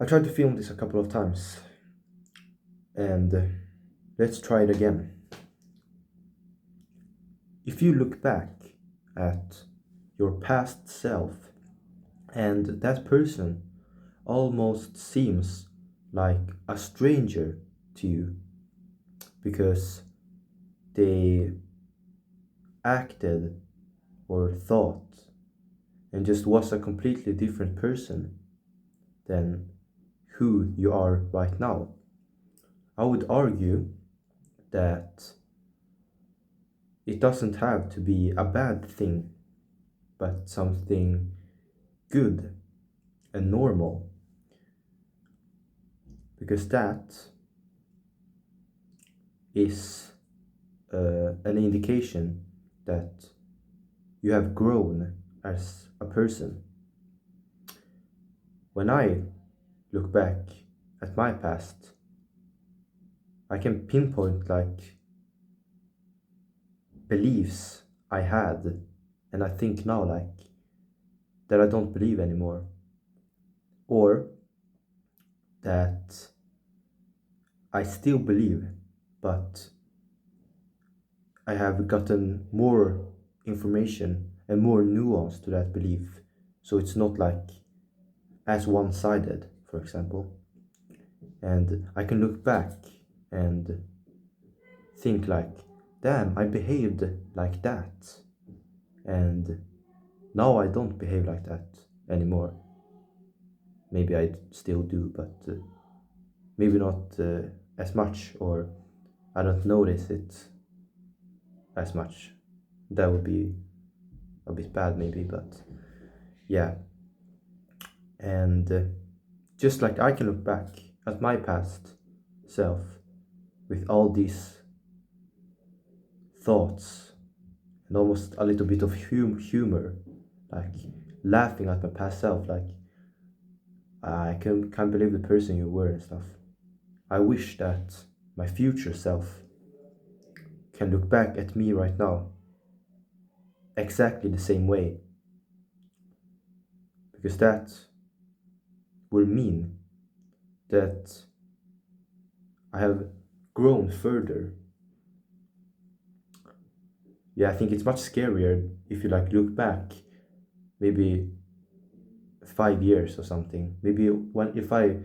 I tried to film this a couple of times, and let's try it again. If you look back at your past self, and that person almost seems like a stranger to you because they acted or thought and just was a completely different person than who you are right now. I would argue that it doesn't have to be a bad thing, but something good and normal, because that is an indication that you have grown as a person. When I look back at my past, I can pinpoint like beliefs I had, and I think now like that I don't believe anymore, or that I still believe, but I have gotten more information and more nuance to that belief. So it's not like as one sided, for example. And I can look back and think, like, damn, I behaved like that. And now I don't behave like that anymore. Maybe I still do, but maybe not as much, or I don't notice it as much. That would be a bit bad, maybe, but yeah. And just like I can look back at my past self with all these thoughts and almost a little bit of humor, like laughing at my past self, like can't believe the person you were and stuff. I wish that my future self can look back at me right now exactly the same way, because that will mean that I have grown further. Yeah, I think it's much scarier if you like look back maybe 5 years or something. Maybe when if I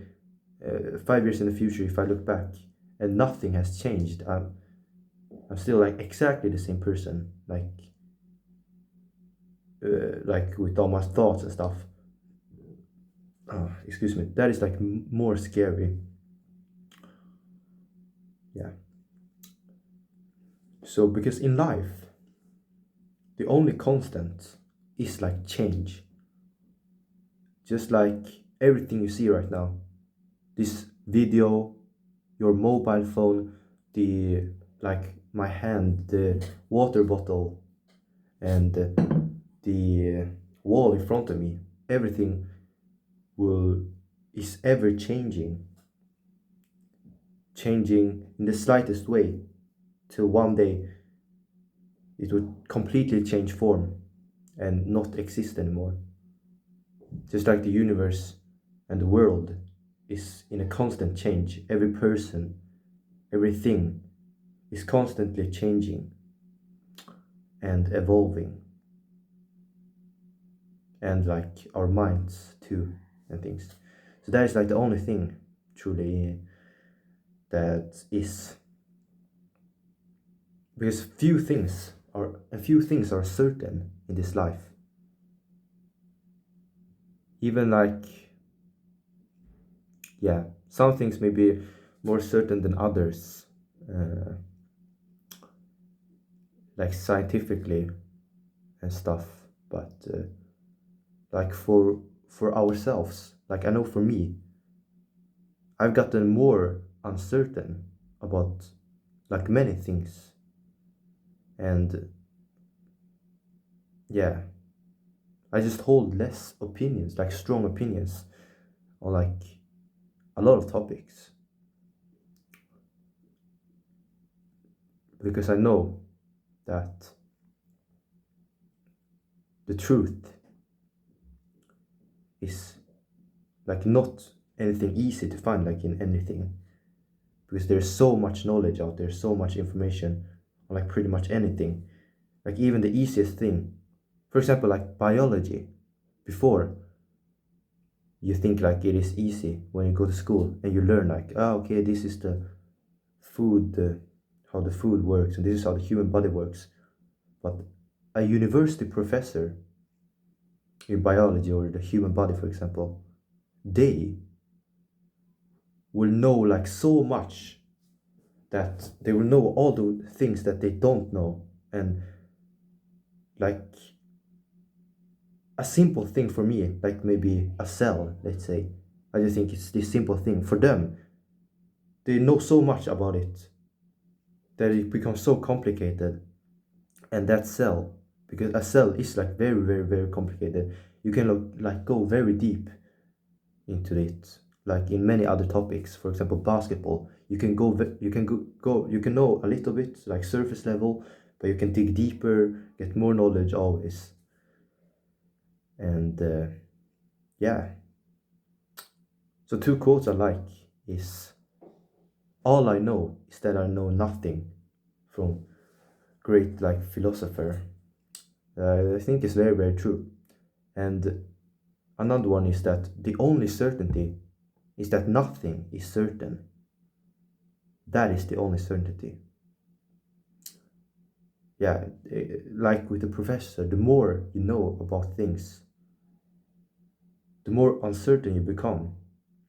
5 years in the future, if I look back and nothing has changed, I'm still like exactly the same person, like with all my thoughts and stuff. Excuse me. That is like more scary. Yeah. So because in life, the only constant is like change. Just like everything you see right now, this video, your mobile phone, the like my hand, the water bottle, and the wall in front of me, everything will is ever changing, changing in the slightest way, till one day it would completely change form and not exist anymore. Just like the universe and the world is in a constant change. Every person, everything is constantly changing and evolving, and like our minds too, and things. So that is like the only thing truly that is, because few things are certain in this life. Even like, yeah, some things may be more certain than others, uh, like scientifically and stuff, but like for ourselves, like I know for me, I've gotten more uncertain about like many things. And yeah, I just hold less opinions, like strong opinions on like a lot of topics, because I know that the truth is like not anything easy to find, like in anything, because there's so much knowledge out there, so much information on like pretty much anything. Like even the easiest thing, for example, like biology. Before, you think like it is easy when you go to school and you learn like, oh, okay, this is the food, how the food works, and this is how the human body works. But a university professor in biology or the human body, for example, they will know like so much that they will know all the things that they don't know. And like a simple thing for me, like maybe a cell, let's say, I just think it's this simple thing. For them, they know so much about it that it becomes so complicated. And that cell, because a cell is like very, very, very complicated, you can like go very deep into it, like in many other topics. For example, basketball, you can you can know a little bit like surface level, but you can dig deeper, get more knowledge always. And yeah, so two quotes I like is, all I know is that I know nothing, from great like philosopher. I think it's very, very true. And another one is that the only certainty is that nothing is certain. That is the only certainty. Yeah, like with the professor, the more you know about things, the more uncertain you become,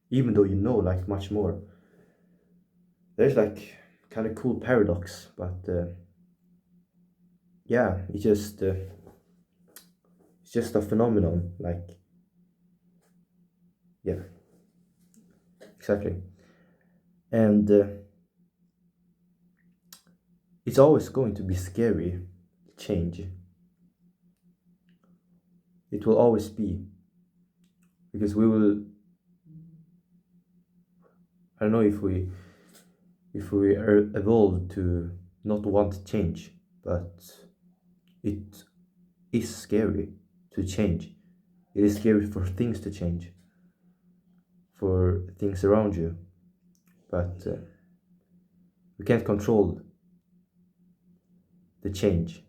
even though you know like much more. There's like kind of cool paradox, but yeah, it's just a phenomenon. Like, yeah, exactly. And it's always going to be scary, change. It will always be, because we will, I don't know if we are evolved to not want change, but it is scary to change. It is scary for things to change, for things around you, but we can't control the change.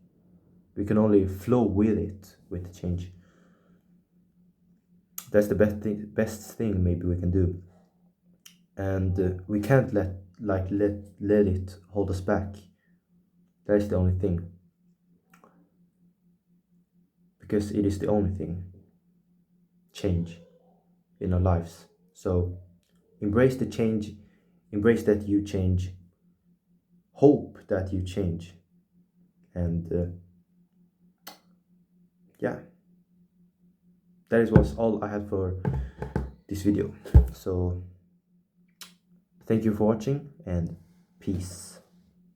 We can only flow with it, with the change. That's the best thing maybe we can do. And we can't let it hold us back. That is the only thing, because it is the only thing, change in our lives. So embrace the change, embrace that you change, hope that you change, and yeah, was all I had for this video. So thank you for watching, and peace.